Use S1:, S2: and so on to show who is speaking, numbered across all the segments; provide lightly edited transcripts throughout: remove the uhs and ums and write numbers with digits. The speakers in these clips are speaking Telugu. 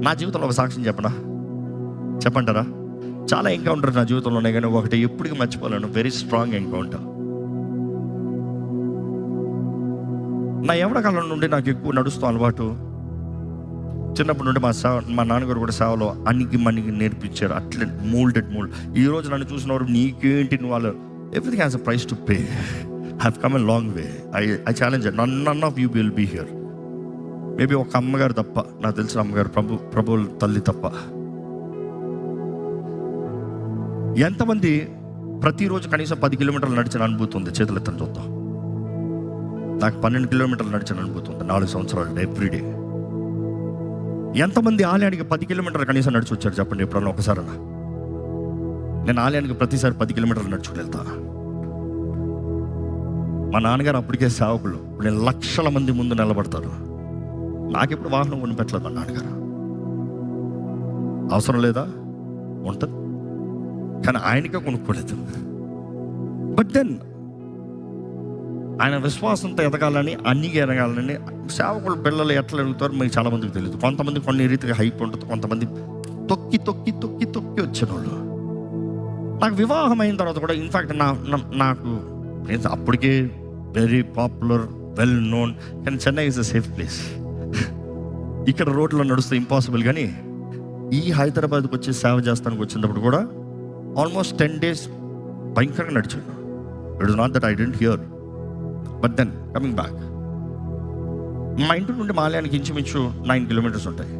S1: నా జీవితంలో ఒక సాక్ష్యం చెప్పంటారా? చాలా ఎన్కౌంటర్ నా జీవితంలో ఉన్నాయి, కానీ ఒకటి ఎప్పటికీ మర్చిపోలేను. Very strong encounter. నా యవ్వన కాలం నుండి నాకు ఎక్కువ నడుస్తూ అలవాటు. చిన్నప్పటి నుండి మా నాన్నగారు కూడా సేవలో అన్నికి మన్నికి నేర్పించారు. అట్లే మోల్డ్. ఈరోజు నన్ను చూసిన వారు నీకేంటి నువ్వు వాళ్ళు, everything has a price to pay. Have come a long way. I challenge none of you will be here. Maybe ఒక అమ్మగారు తప్ప, నాకు తెలిసిన అమ్మగారు ప్రభువుల తల్లి తప్ప. ఎంతమంది ప్రతిరోజు కనీసం 10 కిలోమీటర్లు నడిచిన అనుభూతి ఉంది? చేతులు ఎత్తని చూద్దాం. నాకు 12 కిలోమీటర్లు నడిచిన అనుభూతి ఉంది 4 సంవత్సరాలు ఎవ్రీడే. ఎంతమంది ఆలయానికి 10 కిలోమీటర్లు కనీసం నడిచి వచ్చారు చెప్పండి ఎప్పుడన్నా ఒకసారన్నా? నేను ఆలయానికి ప్రతిసారి 10 కిలోమీటర్లు నడుచుకుని వెళ్తా. మా నాన్నగారు అప్పటికే సేవకులు, నేను లక్షల మంది ముందు నిలబడతారు. నాకెప్పుడు వాహనం కొనిపెట్టలేదు మా నాన్నగారు. అవసరం లేదా? ఉంటుంది, కానీ ఆయనకే కొనుక్కోలేదు. బట్ దెన్ ఆయన విశ్వాసంతో ఎదగాలని, అన్నీ ఎదగాలని. సేవకుల పిల్లలు ఎట్లా ఎదుగుతారో మీకు చాలా మందికి తెలియదు. కొంతమంది కొన్ని రీతిగా హైప్ ఉంటుంది, కొంతమంది తొక్కి తొక్కి తొక్కి తొక్కి వచ్చిన వాళ్ళు. నాకు వివాహం అయిన తర్వాత కూడా ఇన్ఫ్యాక్ట్ నాకు అప్పటికే వెరీ పాపులర్, వెల్ నోన్, కానీ Chennai is a safe place. ఇక్కడ రోడ్లో నడుస్తే ఇంపాసిబుల్, కానీ ఈ హైదరాబాద్కి వచ్చి సేవ చేస్తానికి వచ్చినప్పుడు కూడా ఆల్మోస్ట్ 10 days భయంకరంగా నడిచాను. It is not that I didn't here, but then coming back. మా ఇంటి నుండి మా ఆలయానికి ఇంచుమించు 9 కిలోమీటర్స్ ఉంటాయి.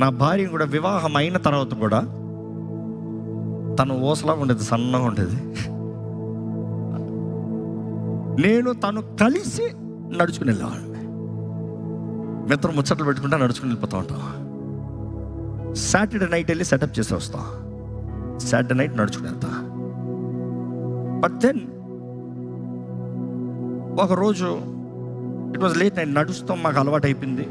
S1: నా భార్య కూడా వివాహం అయిన తర్వాత కూడా తను ఓసలా ఉండేది, సన్నగా ఉండేది. నేను తను కలిసి నడుచుకుని వెళ్ళేవాడిని. మిత్రం ముచ్చట్లు పెట్టుకుంటా నడుచుకుని వెళ్ళిపోతూ ఉంటాం. సాటర్డే నైట్ వెళ్ళి సెటప్ చేసి వస్తా. సాటర్డే నైట్ నడుచుకుని వెళ్తా. బట్ దెన్ ఒకరోజు ఇట్ వాజ్ లేట్ నైట్. నడుస్తాం మాకు అలవాటు అయిపోయింది.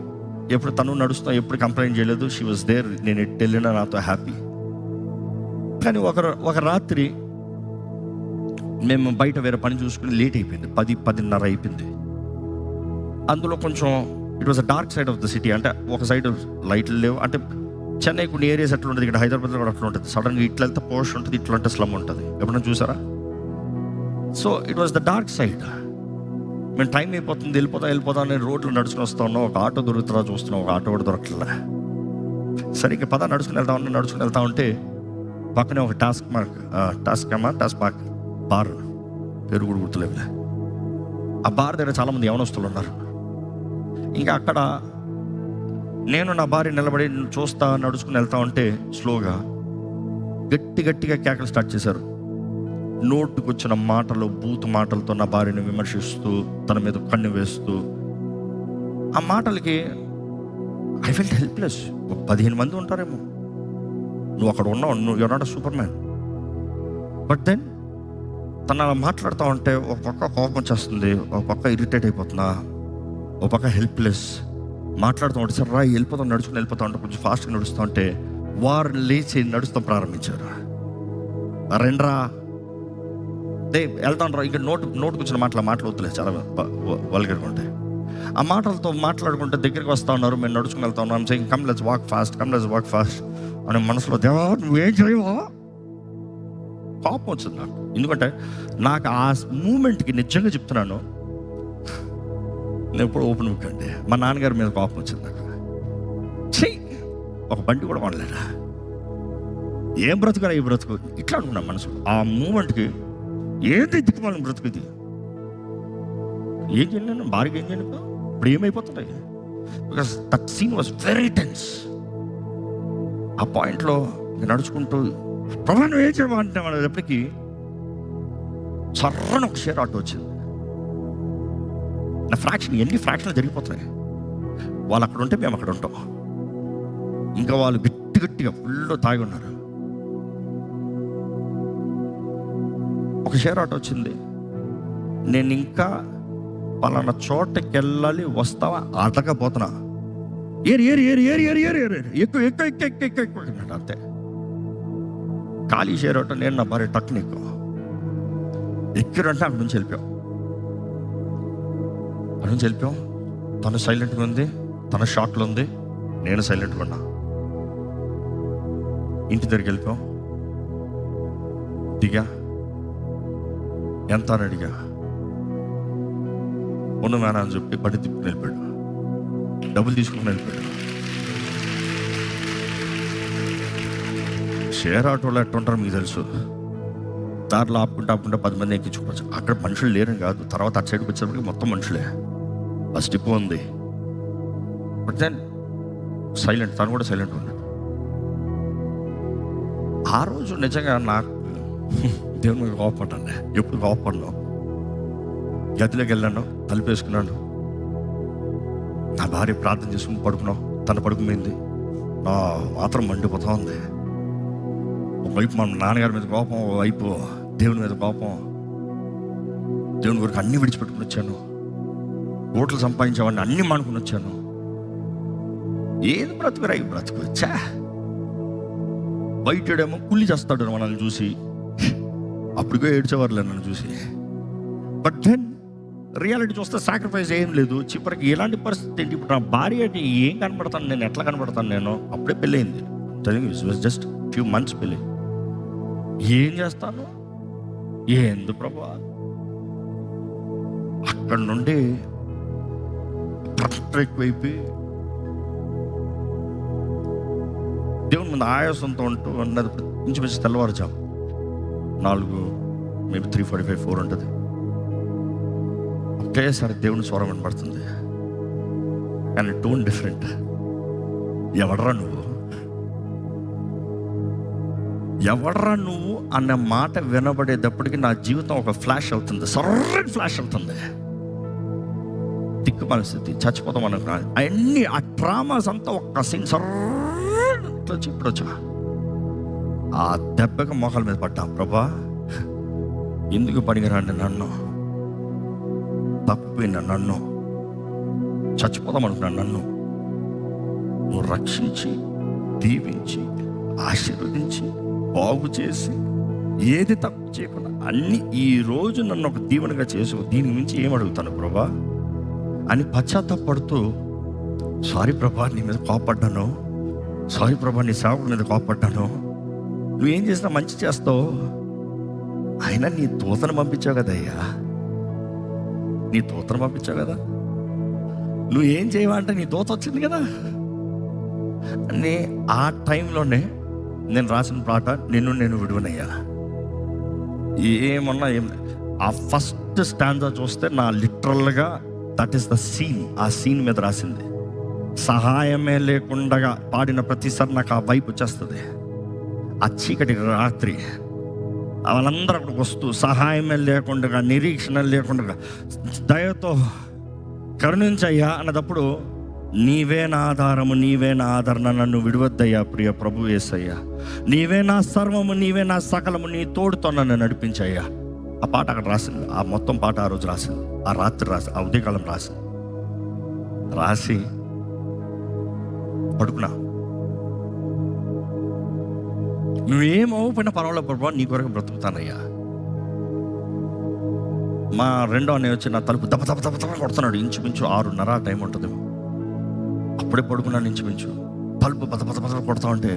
S1: ఎప్పుడు తను నడుస్తాం, ఎప్పుడు కంప్లైంట్ చేయలేదు. She was there. నేను ఎటు వెళ్ళినా నాతో హ్యాపీ. కానీ ఒక రాత్రి మేము బయట వేరే పని చూసుకుని లేట్ అయిపోయింది. 10-10:30 అయిపోయింది. అందులో కొంచెం it was a dark side of the city. అంటే ఒక సైడ్ లైట్లు లేవు. అంటే చెన్నై కొన్ని ఏరియాస్ ఎట్లా ఉంటుంది, ఇక్కడ హైదరాబాద్లో కూడా అట్లా ఉంటుంది. సడన్గా ఇట్లా వెళ్తే పోష్ ఉంటుంది, ఇట్లా అంటే స్లమ్ ఉంటుంది. ఎప్పుడైనా చూసారా? So it was the dark side. మేము టైం అయిపోతుంది, వెళ్ళిపోతాం నేను రోడ్లు నడుచుకుని వస్తా ఉన్నాం. ఒక ఆటో దొరుకుతుందా చూస్తున్నాం, ఒక ఆటో కూడా దొరకట్లే. సరే ఇక పద నడుచుకుని వెళ్తా ఉంటే పక్కనే ఒక టాస్క్ మార్క్ బార్, పేరు కూడా గుర్తులేవులే. ఆ బార్ దగ్గర చాలామంది యవనస్తులు ఉన్నారు. ఇంకా అక్కడ నేను నా భార్య నిలబడి చూస్తా నడుచుకుని వెళ్తా ఉంటే స్లోగా గట్టిగా కేకలు స్టార్ట్ చేశారు. నోటుకు వచ్చిన మాటలు, బూతు మాటలతో నా భార్యను విమర్శిస్తూ, తన మీద కన్ను వేస్తూ. ఆ మాటలకి ఐ ఫెల్ట్ హెల్ప్లెస్. 15 మంది ఉంటారేమో, నువ్వు అక్కడ ఉన్నావు, you are not a superman. But then తను అలా మాట్లాడుతూ ఉంటే ఒక పక్క కోపం వచ్చేస్తుంది, ఒక పక్క ఇరిటేట్ అయిపోతున్నా, ఒక పక్క హెల్ప్లెస్. మాట్లాడుతూ ఉంటే సరే రా నడుచుకుని వెళ్ళిపోతా ఉంటే కొంచెం ఫాస్ట్గా నడుస్తూ ఉంటే వారు లేచి నడుస్తాం ప్రారంభించారు. రెండ్రా వెళ్తాను రా. ఇంకా నోటుకు వచ్చిన మాటలు వద్దులే, చాలా వల్గర్గా ఉంటాయి. ఆ మాటలతో మాట్లాడుకుంటే దగ్గరికి వస్తూ ఉన్నారు. మేము నడుచుకుని వెళ్తా ఉన్నాం. Saying come let's walk fast అని మనసులో, దేవా నువ్వేం చేయవా? కోపం వచ్చింది నాకు. ఎందుకంటే నాకు ఆ మూమెంట్కి నిజంగా చెప్తున్నాను, నేను ఎప్పుడు ఓపెన్ బుక్ అండి. మా నాన్నగారి మీద కోపం వచ్చింది నాకు. ఒక బండి కూడా కొనలేరా, ఏం బ్రతుకురా ఈ బ్రతుకు, ఇట్లా అనుకున్నాను మనసు. ఆ మూమెంట్కి ఏది దిక్కుమాలని బ్రతుకుది, ఏం చేయను, భార్యగా ఏం చేయను, ఇప్పుడు ఏమైపోతున్నాయి. Because that scene was very tense. ఆ పాయింట్లో నడుచుకుంటూ ప్రభావం ఏం చేయమంటే ఎప్పటికీ సర్రని ఒక షేర్ ఆటో వచ్చింది. నా ఎన్ని ఫ్రాక్షన్లు జరిగిపోతున్నాయి. వాళ్ళు అక్కడ ఉంటే మేము అక్కడ ఉంటాం. ఇంకా వాళ్ళు గట్టిగా ఫుల్ తాగి ఉన్నారు. ఒక షేర్ ఆటో వచ్చింది. నేను ఇంకా పలానా చోటకి వెళ్ళాలి, వస్తావా అడగపోతున్నా. ఎక్కువ అంతే. ఖాళీ షేర్ ఆటో. నేను నా భార్య టక్కుని ఎక్కిరంటే అక్కడి నుంచి వెళ్ళిపోయాం. తను సైలెంట్గా ఉంది, తన షాక్లో ఉంది. నేను సైలెంట్గా ఉన్నా. ఇంటి దగ్గరికి వెళ్ళిపోయాం. దిగా, ఎంత అని అడిగా. ఉన్న మేనా అని చెప్పి బండి తిప్పుకుని వెళ్ళిపోయాడు. డబ్బులు తీసుకుని వెళ్ళిపోయాడు. షేర్ ఆటోలో ఎట్టుంటారు మీకు తెలుసు. దారిలో ఆపుకుంటే 10 మంది ఎక్కించుకోవచ్చు. అక్కడ మనుషులు లేరని కాదు, తర్వాత అటు సైడ్కి వచ్చేటప్పటికి మొత్తం మనుషులే. బస్ డిపో ఉంది. బట్ దెన్ సైలెంట్, తను కూడా సైలెంట్ ఉన్నాడు. ఆ రోజు నిజంగా నాకు దేవుని మీద కోపడ్డాను. ఎప్పుడు కోపడ్డాను. గదిలోకి వెళ్ళాను, తలుపేసుకున్నాను. నా భార్య ప్రార్థన చేసుకుని పడుకున్నాం. తను పడుకుపోయింది. నా మాత్రం మండిపోతా ఉంది. ఒకవైపు మన నాన్నగారి మీద కోపం, ఒకవైపు దేవుని మీద కోపం. దేవుని వరకు అన్నీ విడిచిపెట్టుకుని వచ్చాను. కోట్లు సంపాదించేవాడిని అన్నీ మానుకుని వచ్చాను. ఏది బ్రతుకురా ఈ బ్రతుకు. వచ్చా బయటేమో కుళ్ళి చేస్తాడు మనల్ని చూసి. అప్పటికే ఏడ్చేవారులే నన్ను చూసి. బట్ దెన్ రియాలిటీ చూస్తే సాక్రిఫైస్ ఏం లేదు. చివరికి ఎలాంటి పరిస్థితి ఏంటి? ఇప్పుడు నా భార్యకి ఏం కనబడతాను నేను, ఎట్లా కనబడతాను నేను? అప్పుడే పెళ్ళయింది. జస్ట్ ఫ్యూ మంత్స్ పెళ్ళి. ఏం చేస్తాను? ఏంది ప్రభా? అక్కడ నుండి ఎక్కువైపోయి దేవుని ముందు ఆయాసంతో ఉంటూ అన్నది. ఇంచుమించు తెల్లవారుజాము 4, మేబీ 3:45, 4 ఉంటుంది. ఒకేసారి దేవుని స్వరం వినపడుతుంది. కానీ టోన్ డిఫరెంట్. ఎవడరా నువ్వు, ఎవడరా నువ్వు అన్న మాట వినబడేటప్పటికి నా జీవితం ఒక ఫ్లాష్ అవుతుంది. సర్రని ఫ్లాష్ అవుతుంది. దిక్కు పరిస్థితి, చచ్చిపోతాం అనుకున్నా. అన్నీ ఆ ట్రామాస్ అంతా ఒక్క సీన్ సర్ర ఇప్పుడు వచ్చా. ఆ దెబ్బకి మోకాల మీద పడ్డా. ప్రభా, ఎందుకు పనికిరాండి నన్ను, తప్పిపోయిన నన్ను, చచ్చిపోదాం అనుకున్నాను నన్ను నువ్వు రక్షించి, దీవించి, ఆశీర్వదించి, బాగు చేసి, ఏది తప్పు చేయకుండా అన్ని ఈ రోజు నన్ను ఒక దీవెనగా చేసు. దీని మించి ఏం అడుగుతాను ప్రభా అని పశ్చాత్తాపడుతూ, సారీ ప్రభా నీ మీద కోపడ్డాను, సారీ ప్రభా నీ సేవకుడి మీద కోపడ్డాను, నువ్వేం చేసినా మంచి చేస్తావు, అయినా నీ దూతను పంపించావు కదయ్యా, నీ దూతను పంపించావు కదా, నువ్వేం చేయమంటే నీ దూత వచ్చింది కదా అని. ఆ టైంలోనే నేను రాసిన పాట నేను విడువనయ్యా. ఏమన్నా ఆ ఫస్ట్ స్టాంజా చూస్తే నా లిటరల్గా దట్ ఈస్ ద సీన్. ఆ సీన్ మీద రాసింది. సహాయమే లేకుండా పాడిన ప్రతిసారి నాకు ఆ వైపు వచ్చేస్తుంది. ఆ చీకటి రాత్రి వాళ్ళందరూ అక్కడికి వస్తూ సహాయమే లేకుండా, నిరీక్షణ లేకుండా, దయతో కరుణించయ్యా అన్నదప్పుడు, నీవే నా ఆధారము, నీవే నా ఆదరణ, నన్ను విడివద్దయ్యా ప్రియ ప్రభు యేసయ్యా, నీవే నా సర్వము, నీవే నా సకలము, నీ తోడుతో నన్ను నడిపించయ్యా. ఆ పాట అక్కడ రాసింది. ఆ మొత్తం పాట ఆ రోజు రాసింది, ఆ రాత్రి రాసి, ఆ ఉదయకాలం రాసి పడుకున్నా. నువ్వేమవుపోయినా పర్వాలేదు ప్రభా, నీ కొరకు బ్రతుకుతానయ్యా. మా రెండో అన్నయ్య వచ్చి నా తలుపు దప్ప దప్ప దప్ప దప్ప కొడుతున్నాడు. ఇంచుమించు 6:30 టైం ఉంటుంది. అప్పుడే పడుకున్నాను. ఇంచుమించు తలుపు బత బత బత కొడతా ఉంటే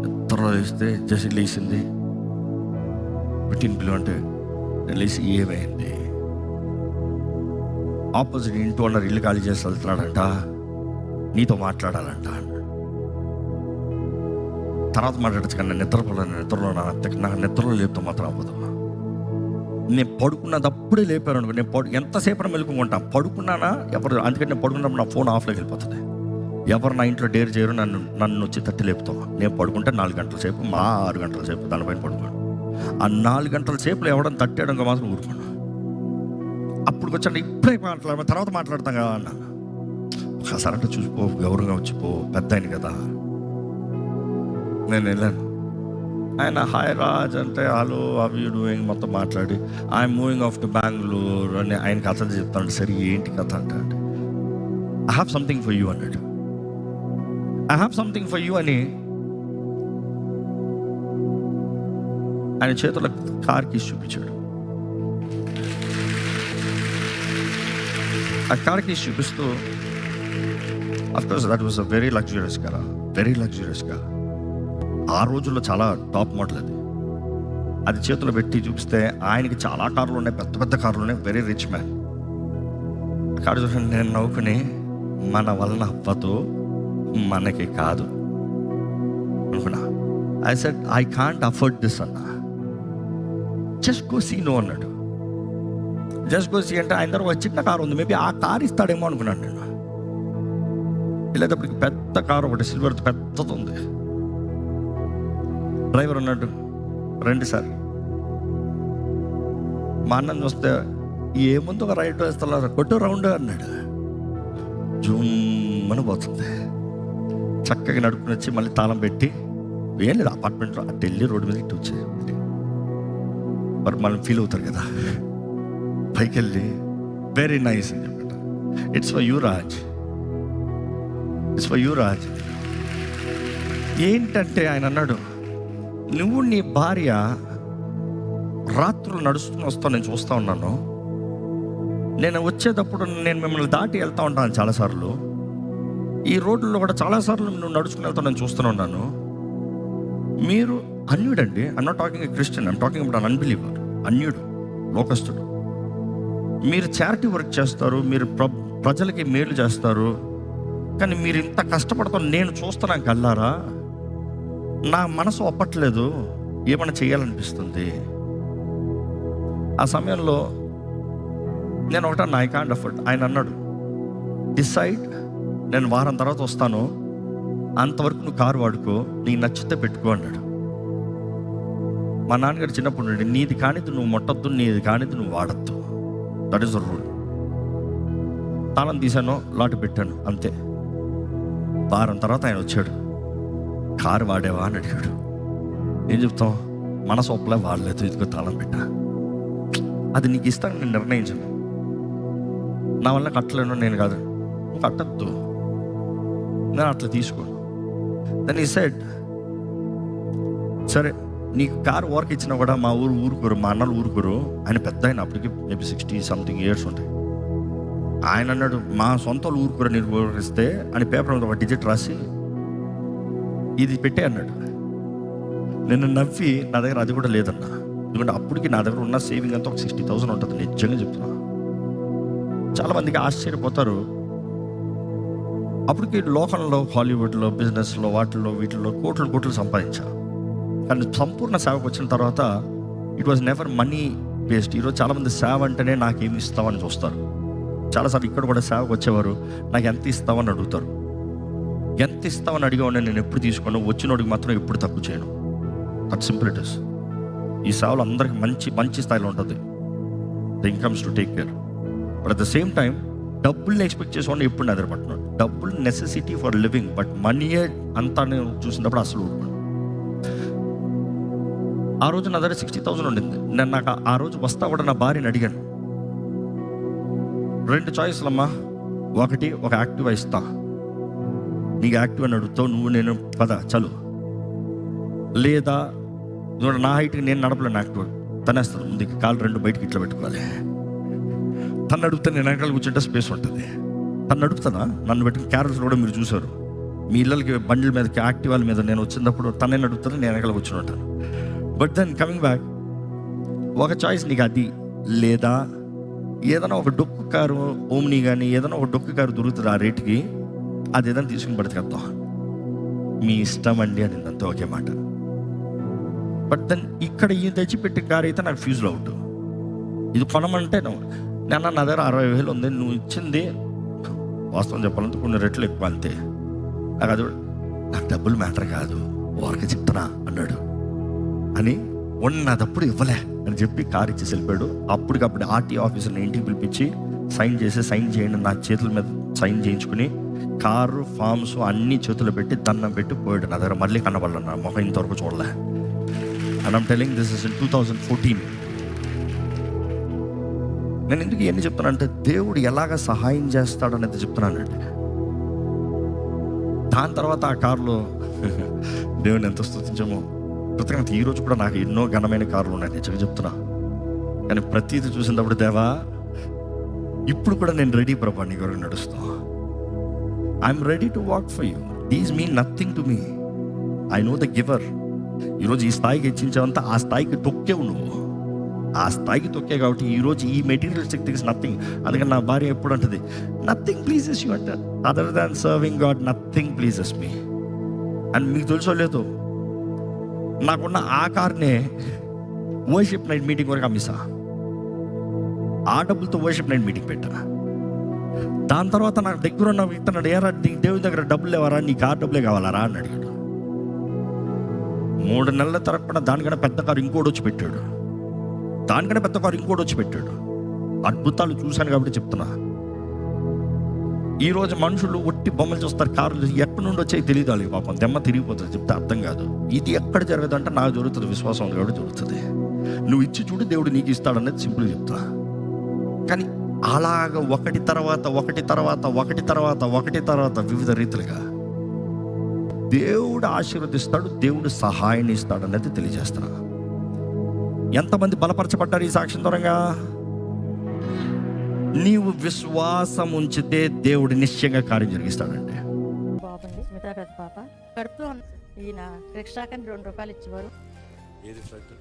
S1: నిద్రలో వేస్తే జసి లేచింది. పెట్టిన పిలువ అంటే నేను లేచి ఏమైంది, ఆపోజిట్ ఇంటి ఓనర్ ఇల్లు ఖాళీ చేసి వెళ్తున్నాడంట, నీతో మాట్లాడాలంట. తర్వాత మాట్లాడచ్చు కానీ నిద్రలో నా నిద్రలో లేపుతో మాత్రం అవ్వదు. నేను పడుకున్నదప్పుడే లేపాను అనుకో, నేను ఎంతసేపు మెలుకుంటా పడుకున్నానా ఎవరు, అందుకని నేను పడుకున్నప్పుడు నా ఫోన్ ఆఫ్లోకి వెళ్ళిపోతుంది. ఎవరు నా ఇంట్లో డేర్ చేయరు, నన్ను వచ్చి తట్టి లేపుతాం. నేను పడుకుంటే 4 గంటల సేపు, 6 గంటల సేపు దానిపైన పడుకోను. ఆ 4 గంటల సేపులో ఎవడని తట్టేయడంగా మాత్రం ఊరుకోను. అప్పుడు వచ్చాను, ఇప్పుడే తర్వాత మాట్లాడతాం కదా అన్న. ఒకసారి అంటే చూసిపో, గౌరవంగా వచ్చిపో, పెద్ద ఆయన కదా. నేను వెళ్ళాను. ఆయన హాయ్ రాజ్ అంటే హలో హౌ యూ డూయింగ్ మొత్తం మాట్లాడి, I'm moving off to Bengaluru అని ఆయన కథ చెప్తాడు. సరే ఏంటి కథ అంటే, I have something for you అన్నాడు. I have something for you అని ఆయన చేతుల్లో కార్ కీస్ చూపించాడు. ఆ కార్ కీస్ చూపిస్తూ of course that was a very luxurious car, very luxurious car. ఆ రోజుల్లో చాలా టాప్ మోడల్ అది. అది చేతిలో పెట్టి చూపిస్తే ఆయనకి చాలా కార్లు ఉన్నాయి, పెద్ద పెద్ద కార్లు ఉన్నాయి, వెరీ రిచ్ మ్యాన్. కారు చూడండి, నేను నవ్వుకుని మన వలన అవ్వదు, మనకి కాదు అనుకున్నా. I said I can't afford this అన్నా, జస్ట్ గో సీ నో అన్నాడు. జస్ట్ గో సీ అంటే ఆయన దగ్గర ఒక చిన్న కారు ఉంది, మేబీ ఆ కారు ఇస్తాడేమో అనుకున్నాను నేను. వెళ్ళేటప్పటికి పెద్ద కారు ఒకటి సిల్వర్ పెద్దది ఉంది. డ్రైవర్ అన్నాడు, రండి సార్. మా అన్నని చూస్తే ఏముంది ఒక రైట్ వేస్తున్నారు, కొట్టు రౌండ్ అన్నాడు. జూమ్మని పోతుంది. చక్కగా నడుపుకుని వచ్చి మళ్ళీ తాళం పెట్టి, ఏం లేదు అపార్ట్మెంట్లో అటు వెళ్ళి రోడ్డు మీద ఇటు వచ్చి మరి మనం ఫీల్ అవుతారు కదా. పైకి వెళ్ళి వెరీ నైస్ అని చెప్పాడు. It's for you Raj, it's for you Raj. ఏంటంటే ఆయన అన్నాడు, నువ్వు నీ భార్య రాత్రులు నడుచుకుని వస్తావు, నేను చూస్తూ ఉన్నాను. నేను వచ్చేటప్పుడు నేను మిమ్మల్ని దాటి వెళ్తూ ఉంటాను చాలాసార్లు. ఈ రోడ్లలో కూడా చాలాసార్లు నువ్వు నడుచుకుని వెళ్తావు, నేను చూస్తూనే ఉన్నాను. మీరు అన్యుడండి. I'm not talking a Christian, I'm talking about an unbeliever. అన్యుడు, లోకస్తుడు. మీరు చారిటీ వర్క్ చేస్తారు, మీరు ప్రజలకి మేలు చేస్తారు, కానీ మీరు ఇంత కష్టపడతాం నేను చూస్తున్నాను కల్లారా. నా మనసు ఒప్పట్లేదు, ఏమైనా చేయాలనిపిస్తుంది. ఆ సమయంలో నేను ఒకటన్నా, ఐ కాంట్ అఫోర్డ్. ఆయన అన్నాడు, డిసైడ్, నేను వారం తర్వాత వస్తాను, అంతవరకు నువ్వు కారు వాడుకో, నీకు నచ్చితే పెట్టుకో అన్నాడు. మా నాన్నగారు చిన్నప్పుడు నుండి, నీది కానిది నువ్వు ముట్టద్దు, నీది కానిది నువ్వు వాడద్దు, దట్ ఈస్ ద రూల్. తాళం తీశాను, లాటు పెట్టాను, అంతే. వారం తర్వాత ఆయన వచ్చాడు, కారు వాడేవా అని అడిగాడు. ఏం చెప్తాం, మనసు ఒప్పలే, వాడలేదు, ఇదిగో తాళం పెట్టా. అది నీకు ఇస్తాను, నేను నిర్ణయించను, నా వల్ల కట్టలేను, నేను కాదు, నువ్వు కట్టద్దు, నేను అట్లా తీసుకోను. దాన్ని సెడ్, సరే నీకు కారు వర్క్ ఇచ్చినా కూడా మా ఊరుకోరు, మా అన్నలు ఊరుకోరు. ఆయన పెద్ద, ఆయన అప్పటికి మేబీ 60 years ఉంటాయి. ఆయన అన్నాడు, మా సొంత ఊరుకోరు నేను ఊరిస్తే అని పేపర్ మీద ఒక డిజిట్ రాసి ఇది పెట్టే అన్నాడు. నేను నవ్వి, నా దగ్గర అది కూడా లేదన్నా, ఎందుకంటే అప్పటికి నా దగ్గర ఉన్న సేవింగ్ అంతా ఒక 60,000 ఉంటుంది, నిజంగా చెప్తున్నా. చాలామందికి ఆశ్చర్యపోతారు. అప్పటికి లోకంలో, హాలీవుడ్లో, బిజినెస్లో, వాటిల్లో వీటిల్లో కోట్లు సంపాదించాను. కానీ సంపూర్ణ సేవకు వచ్చిన తర్వాత it was never money based. ఈరోజు చాలామంది సేవ అంటేనే నాకేమి ఇస్తామని చూస్తారు. చాలాసార్లు ఇక్కడ కూడా సేవకు వచ్చేవారు, నాకు ఎంత ఇస్తామని అడుగుతారు. ఎంత ఇస్తామని అడిగామని నేను ఎప్పుడు తీసుకోను, వచ్చినోడికి మాత్రం ఎప్పుడు తక్కువ చేయను. That simple it is. ఈ సేవలు అందరికి మంచి స్థాయిలో ఉంటుంది, the incomes to take care. But at the same time డబ్బుల్ని ఎక్స్పెక్ట్ చేసేవాడిని ఎప్పుడు నిద్రపడుతున్నాడు. డబ్బులు నెసెసిటీ ఫర్ లివింగ్, బట్ మనీయే అంతా నేను చూసినప్పుడు అసలు ఊరుకున్నాను. ఆ రోజు నా దగ్గర 60,000 ఉండింది. నేను నాకు ఆ రోజు వస్తా కూడా నా భార్యని అడిగాను, 2 చాయిస్లు అమ్మా, ఒకటి ఒక యాక్టివా ఇస్తా, నీకు యాక్టివ్ అని అడుగుతావు, నువ్వు నేను పద చలు, లేదా నా హైట్కి నేను నడపలేను యాక్టివ్, తనేస్తాను ముందుకి, కాళ్ళు 2 బయటకి ఇట్లా పెట్టుకోవాలి. తను అడుగుతా, నేను వెనకాల కూర్చుంటే స్పేస్ ఉంటుంది. తను నడుపుతానా, నన్ను పెట్టుకుని క్యారల్స్ కూడా మీరు చూసారు, మీ ఇళ్ళకి బండ్ల మీదకి యాక్టివాల మీద నేను వచ్చినప్పుడు తనే నడుపుతాను, నేను వెనకాల కూర్చుని ఉంటాను. బట్ దెన్ కమింగ్ బ్యాక్, ఒక చాయిస్ నీకు అది, లేదా ఏదైనా ఒక డొక్కు కారు ఓమ్ని కానీ ఏదైనా ఒక డొక్కు కారు దొరుకుతుంది ఆ రేటుకి, అది ఏదైనా తీసుకుని బతికేద్దాం, మీ ఇష్టం అండి అని అంతా ఒకే మాట. బట్ దెన్ ఇక్కడ ఈ తెచ్చిపెట్టిన కారు అయితే నాకు ఫ్యూజ్లో అవుట్. ఇది కొనమంటే నేను నా దగ్గర 60,000 ఉంది, నువ్వు ఇచ్చింది వాస్తవం చెప్పాలంటే కొన్ని రెట్లు ఎక్కువ, అంతే. నాకు డబ్బులు మ్యాటర్ కాదు, ఊరికే చెప్తున్నా అన్నాడు అని ఉన్నదప్పుడు ఇవ్వలే అని చెప్పి కారు ఇచ్చేసి వెళ్ళిపోయాడు. అప్పటికప్పుడు ఆర్టీఓ ఆఫీసర్ని ఇంటికి పిలిపించి సైన్ చేయండి, నా చేతుల మీద సైన్ చేయించుకుని కారు ఫామ్స్ అన్నీ చేతులు పెట్టి దండం పెట్టి పోయాడు. నా దగ్గర మళ్ళీ కనబడలే, నా మొహం ఇంతవరకు చూడలే. And I'm telling this is in 2014. నేను ఎందుకు ఇవన్నీ చెప్తున్నానంటే దేవుడు ఎలాగ సహాయం చేస్తాడనేది చెప్తున్నానండి. దాని తర్వాత ఆ కారులో దేవుని ఎంత స్తుతించామో. ప్రత్యేకంగా ఈరోజు కూడా నాకు ఎన్నో ఘనమైన కార్లు ఉన్నాయి, నిజంగా చెప్తున్నా. కానీ ప్రతిదీ చూసినప్పుడు దేవా ఇప్పుడు కూడా నేను రెడీ ప్రభా, నీ కొరకు నడుస్తా. I'm ready to walk for you. These mean nothing to me. I know the giver. ఈరోజు ఈ స్థాయికి హెచ్చించావంతా ఆ స్థాయికి తొక్కేవు నువ్వు. ఆ స్థాయికి తొక్కే కాబట్టి ఈరోజు ఈ మెటీరియలిస్టిక్ థింగ్స్ నథింగ్. అందుకని నా భార్య ఎప్పుడు అంటది, నథింగ్ ప్లీజెస్ యూ అంట, other than serving God nothing pleases me. And మీకు తెలుసో లేదో, నాకున్న ఆ కార్నే వర్షిప్ నైట్ మీటింగ్ వరకు అమ్మిసా. ఆ డబ్బులతో వర్షిప్ నైట్ మీటింగ్ పెట్టా. దాని తర్వాత నాకు దగ్గర ఉన్న వ్యక్తి అన్నాడు, ఏరా దేవుని దగ్గర డబ్బులు లేవరా, నీ కార్ డబ్బులే కావాలరా అని అడిగాడు. 3 నెలల తరపున దానికన్నా పెద్ద కారు ఇంకోటి వచ్చి పెట్టాడు. దానికన్నా పెద్ద కారు ఇంకోటి వచ్చి పెట్టాడు. అద్భుతాలు చూశాను కాబట్టి చెప్తున్నా. ఈరోజు మనుషులు ఒట్టి బొమ్మలు చూస్తారు, కార్లు ఎక్కడి నుండి వచ్చాయి తెలియదు వాళ్ళకి. పాపం దెమ్మ తిరిగిపోతుంది, చెప్తే అర్థం కాదు. ఇది ఎక్కడ జరగదంటే నాకు జరుగుతుంది, విశ్వాసం ఉంది కాబట్టి జరుగుతుంది. నువ్వు ఇచ్చి చూడు, దేవుడు నీకు ఇస్తాడనేది సింపుల్ చెప్తా. కానీ అలాగ ఒకటి తర్వాత ఒకటి తర్వాత ఒకటి తర్వాత ఒకటి తర్వాత వివిధ రీతిలుగా దేవుడు ఆశీర్వదిస్తాడు, దేవుడు సహాయాన్ని ఇస్తాడు అనేది తెలియజేస్తున్నా. ఎంతమంది బలపరచబడ్డారు ఈ సాక్ష్యం దూరంగా? నీవు విశ్వాసం ఉంచితే దేవుడు నిశ్చయంగా కార్యం జరిగిస్తాడండి.
S2: బాబండి స్మిత గారి పాప కడుపులో ఈయన రిక్షాకని 2 రూపాయలు ఇచ్చేవారు.
S3: ఏది ఫ్లడ్?